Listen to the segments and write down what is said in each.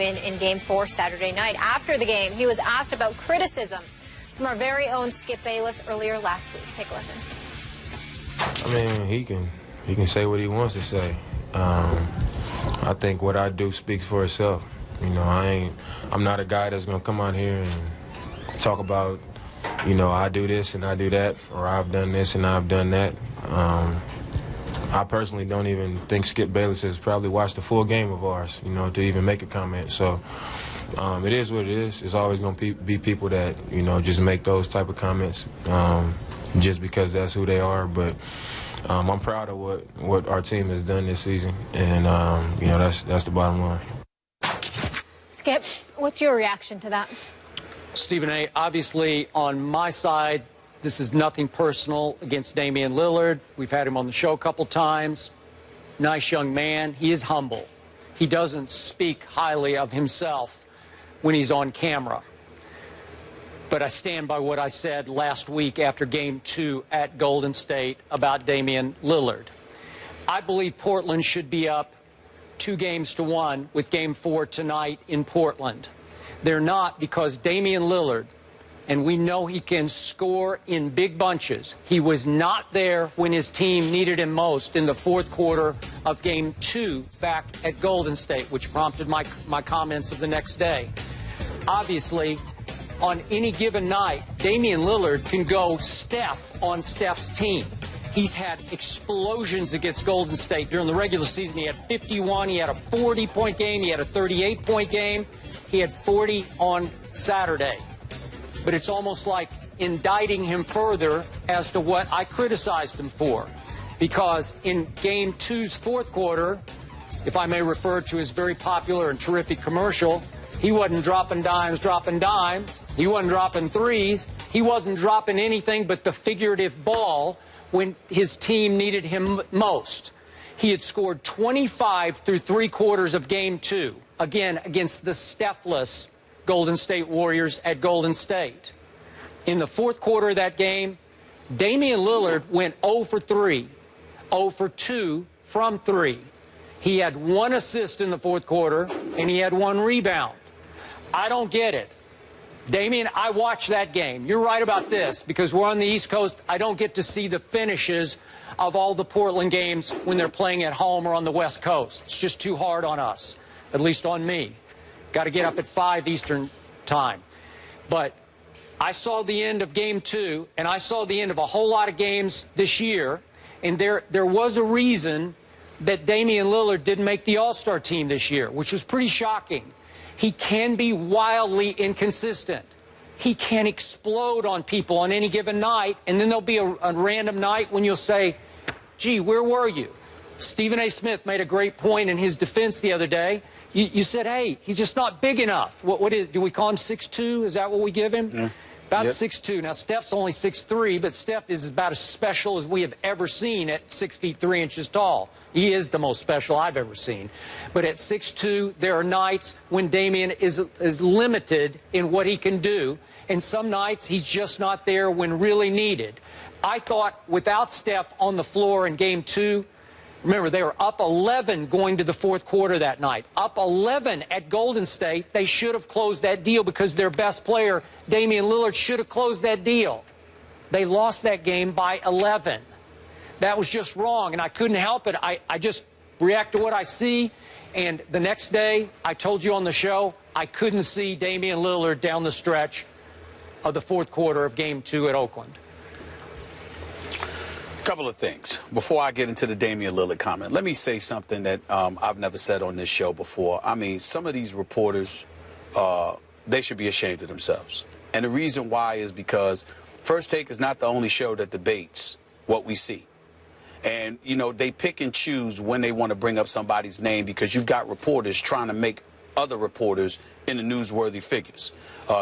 win in Game 4 Saturday night. After the game, he was asked about criticism from our very own Skip Bayless earlier last week. Take a listen. I mean, he can say what he wants to say. I think what I do speaks for itself. You know, I'm not a guy that's gonna come out here and talk about, you know, I do this and I do that, or I've done this and I've done that. I personally don't even think Skip Bayless has probably watched a full game of ours, you know, to even make a comment. So it is what it is. It's always going to be people that, you know, just make those type of comments just because that's who they are. But I'm proud of what our team has done this season, and, you know, that's the bottom line. Skip, what's your reaction to that? Stephen A., obviously on my side, this is nothing personal against Damian Lillard. We've had him on the show a couple times. Nice young man. He is humble. He doesn't speak highly of himself when he's on camera. But I stand by what I said last week after Game 2 at Golden State about Damian Lillard. I believe Portland should be up 2-1 with Game 4 tonight in Portland. They're not, because Damian Lillard, and we know he can score in big bunches. He was not there when his team needed him most in the fourth quarter of Game 2 back at Golden State, which prompted my comments of the next day. Obviously, on any given night, Damian Lillard can go Steph on Steph's team. He's had explosions against Golden State during the regular season. He had 51, he had a 40-point game, he had a 38-point game, he had 40 on Saturday. But it's almost like indicting him further as to what I criticized him for. Because in Game 2's fourth quarter, if I may refer to his very popular and terrific commercial, he wasn't dropping dimes, he wasn't dropping threes, he wasn't dropping anything but the figurative ball when his team needed him most. He had scored 25 through 3 quarters of Game 2, again against the Steph-less Golden State Warriors at Golden State. In the fourth quarter of that game, Damian Lillard went 0 for 3, 0 for 2 from 3. He had 1 assist in the fourth quarter, and he had 1 rebound. I don't get it. Damian, I watched that game. You're right about this, because we're on the East Coast. I don't get to see the finishes of all the Portland games when they're playing at home or on the West Coast. It's just too hard on us, at least on me. Got to get up at 5 Eastern time. But I saw the end of Game 2, and I saw the end of a whole lot of games this year, and there was a reason that Damian Lillard didn't make the All-Star team this year, which was pretty shocking. He can be wildly inconsistent. He can explode on people on any given night, and then there'll be a random night when you'll say, gee, where were you? Stephen A. Smith made a great point in his defense the other day. You said, hey, he's just not big enough. What is, do we call him 6'2"? Is that what we give him? Yeah. About 6'2". Now, Steph's only 6'3", but Steph is about as special as we have ever seen at 6 feet 3 inches tall. He is the most special I've ever seen. But at 6'2", there are nights when Damian is limited in what he can do, and some nights he's just not there when really needed. I thought without Steph on the floor in Game 2, remember, they were up 11 going to the fourth quarter that night. Up 11 at Golden State. They should have closed that deal because their best player, Damian Lillard, should have closed that deal. They lost that game by 11. That was just wrong, and I couldn't help it. I just react to what I see, and the next day, I told you on the show, I couldn't see Damian Lillard down the stretch of the fourth quarter of Game 2 at Oakland. Couple of things before I get into the Damian Lillard comment. Let me say something that I've never said on this show before. I mean, some of these reporters, they should be ashamed of themselves. And the reason why is because First Take is not the only show that debates what we see. And, you know, they pick and choose when they want to bring up somebody's name because you've got reporters trying to make other reporters in the newsworthy figures.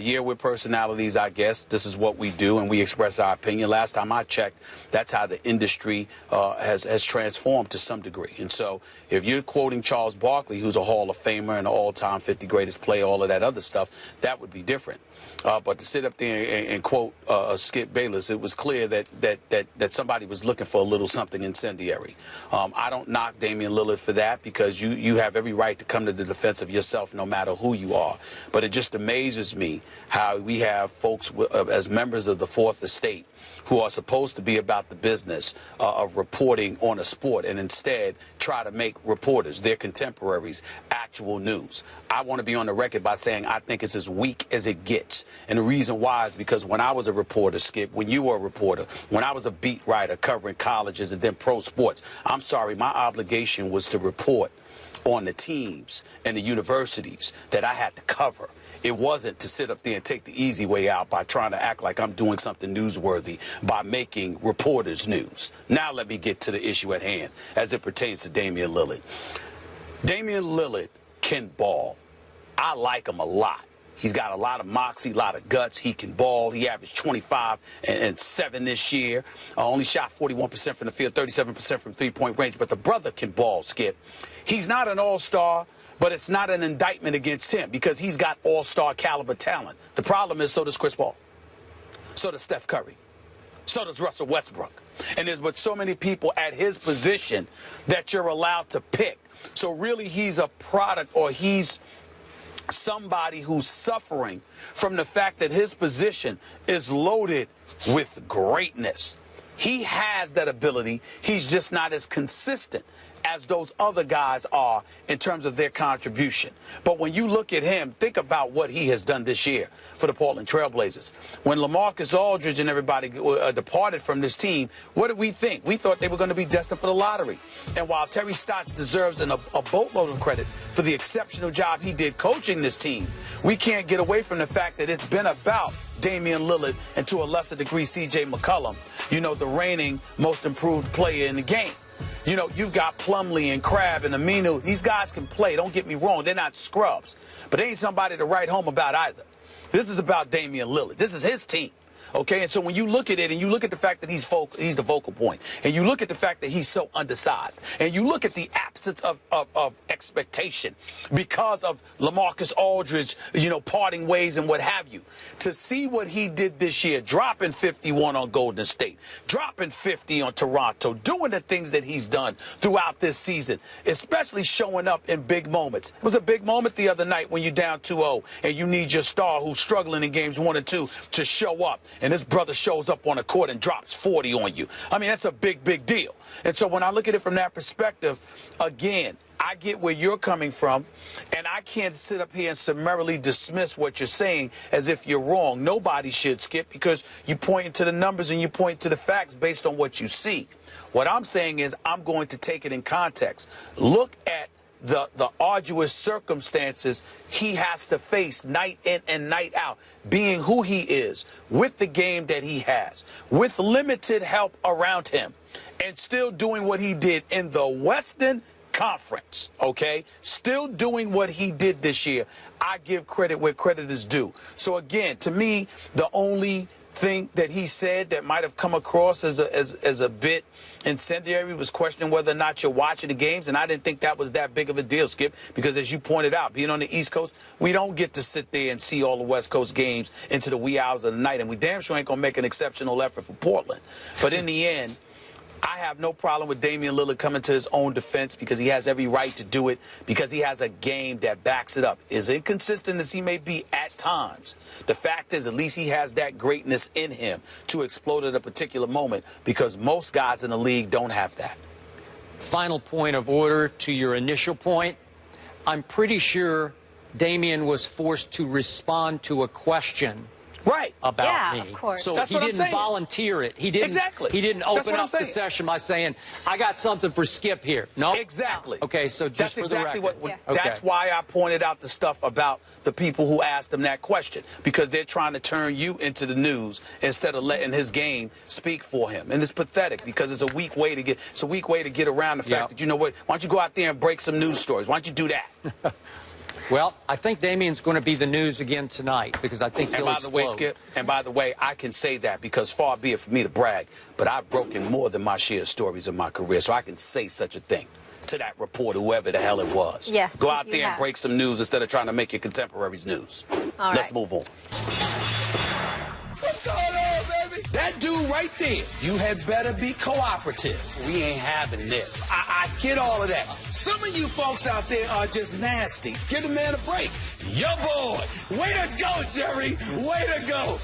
Yeah, we're personalities, I guess. This is what we do, and we express our opinion. Last time I checked, that's how the industry has transformed to some degree. And so if you're quoting Charles Barkley, who's a Hall of Famer and an all-time 50 greatest player, all of that other stuff, that would be different. But to sit up there and quote Skip Bayless, it was clear that somebody was looking for a little something incendiary. I don't knock Damian Lillard for that, because you have every right to come to the defense of yourself no matter who you are. But it just amazes me how we have folks as members of the Fourth Estate who are supposed to be about the business of reporting on a sport, and instead try to make reporters, their contemporaries, actual news. I want to be on the record by saying I think it's as weak as it gets. And the reason why is because when I was a reporter, Skip, when you were a reporter, when I was a beat writer covering colleges and then pro sports, I'm sorry, my obligation was to report on the teams and the universities that I had to cover. It wasn't to sit up there and take the easy way out by trying to act like I'm doing something newsworthy by making reporters news. Now let me get to the issue at hand as it pertains to Damian Lillard. Damian Lillard can ball. I like him a lot. He's got a lot of moxie, a lot of guts. He can ball. He averaged 25 and 7 this year. Only shot 41% from the field, 37% from three-point range. But the brother can ball, Skip. He's not an all-star, but it's not an indictment against him because he's got all-star caliber talent. The problem is so does Chris Paul. So does Steph Curry. So does Russell Westbrook. And there's but so many people at his position that you're allowed to pick. So really he's a product, or he's somebody who's suffering from the fact that his position is loaded with greatness. He has that ability. He's just not as consistent as those other guys are in terms of their contribution. But when you look at him, think about what he has done this year for the Portland Trailblazers. When LaMarcus Aldridge and everybody departed from this team, what did we think? We thought they were going to be destined for the lottery. And while Terry Stotts deserves a boatload of credit for the exceptional job he did coaching this team, we can't get away from the fact that it's been about Damian Lillard and to a lesser degree C.J. McCollum, the reigning most improved player in the game. You've got Plumlee and Crabbe and Aminu. These guys can play. Don't get me wrong. They're not scrubs. But they ain't somebody to write home about either. This is about Damian Lillard. This is his team. Okay, and so when you look at it and you look at the fact that he's the focal point, and you look at the fact that he's so undersized, and you look at the absence of expectation because of LaMarcus Aldridge, parting ways and what have you, to see what he did this year, dropping 51 on Golden State, dropping 50 on Toronto, doing the things that he's done throughout this season, especially showing up in big moments. It was a big moment the other night when you're down 2-0 and you need your star who's struggling in games 1 and 2 to show up. And this brother shows up on the court and drops 40 on you. I mean, that's a big, big deal. And so when I look at it from that perspective, again, I get where you're coming from, and I can't sit up here and summarily dismiss what you're saying as if you're wrong. Nobody should, Skip, because you point to the numbers and you point to the facts based on what you see. What I'm saying is I'm going to take it in context. Look at the arduous circumstances he has to face night in and night out, being who he is, with the game that he has, with limited help around him, and still doing what he did in the Western Conference, okay? Still doing what he did this year. I give credit where credit is due. So again, to me, the only thing that he said that might have come across as a bit incendiary was questioning whether or not you're watching the games, and I didn't think that was that big of a deal, Skip, because as you pointed out, being on the East Coast, we don't get to sit there and see all the West Coast games into the wee hours of the night, and we damn sure ain't gonna make an exceptional effort for Portland. But in the end, I have no problem with Damian Lillard coming to his own defense because he has every right to do it, because he has a game that backs it up. As inconsistent as he may be at times, the fact is at least he has that greatness in him to explode at a particular moment, because most guys in the league don't have that. Final point of order to your initial point. I'm pretty sure Damian was forced to respond to a question about me. Of course. So That's he didn't volunteer it. He didn't. Exactly. He didn't open up the session by saying, "I got something for Skip here." No. Exactly. Okay. So just that's for exactly the record. That's why I pointed out the stuff about the people who asked him that question, because they're trying to turn you into the news instead of letting his game speak for him. And it's pathetic because it's a weak way to get around the fact that, you know what, why don't you go out there and break some news stories? Why don't you do that? Well, I think Damian's going to be the news again tonight because I think he'll explode. And by the way, Skip, and by the way, I can say that because far be it for me to brag, but I've broken more than my share of stories in my career, so I can say such a thing to that reporter, whoever the hell it was. Yes, go out there and break some news instead of trying to make your contemporaries news. All right. Let's move on. What's going on, baby? That dude right there, you had better be cooperative. We ain't having this. I get all of that. Some of you folks out there are just nasty. Give the man a break. Your boy. Way to go, Jerry. Way to go.